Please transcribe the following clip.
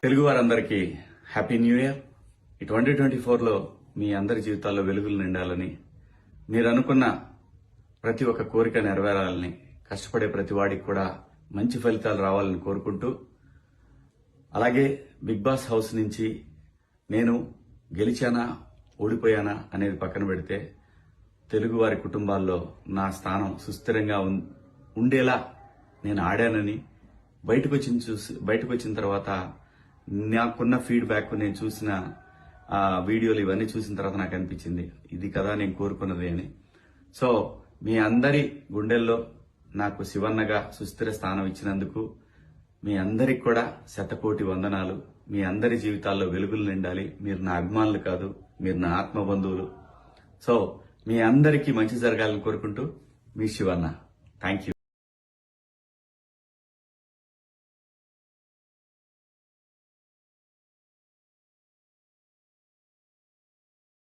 తెలుగు వారందరికీ happy new year. ఈ 2024లో మీ అందరి జీవితాల్లో వెలుగులు నిండాలని, మీరు అనుకున్న ప్రతి ఒక్క కోరిక నెరవేరాలని, కష్టపడే ప్రతి వాడికి కూడా మంచి ఫలితాలు రావాలని కోరుకుంటూ, అలాగే బిగ్ బాస్ హౌస్ నుంచి నేను గెలిచానా ఓడిపోయానా అనేది పక్కన పెడితే తెలుగు వారి కుటుంబాల్లో నా స్థానం సుస్థిరంగా ఉండేలా నేను ఆడానని బయటకు వచ్చిన తర్వాత నాకున్న ఫీడ్బ్యాక్, నేను చూసిన వీడియోలు ఇవన్నీ చూసిన తర్వాత నాకు అనిపించింది ఇది కదా నేను కోరుకున్నది అని. సో మీ అందరి గుండెల్లో నాకు శివన్నగా సుస్థిర స్థానం ఇచ్చినందుకు మీ అందరికి కూడా శతకోటి వందనాలు. మీ అందరి జీవితాల్లో వెలుగులు నిండాలి. మీరు నా అభిమానులు కాదు, మీరు నా ఆత్మ బంధువులు. సో మీ అందరికీ మంచి జరగాలని కోరుకుంటూ మీ శివన్న. Thank you.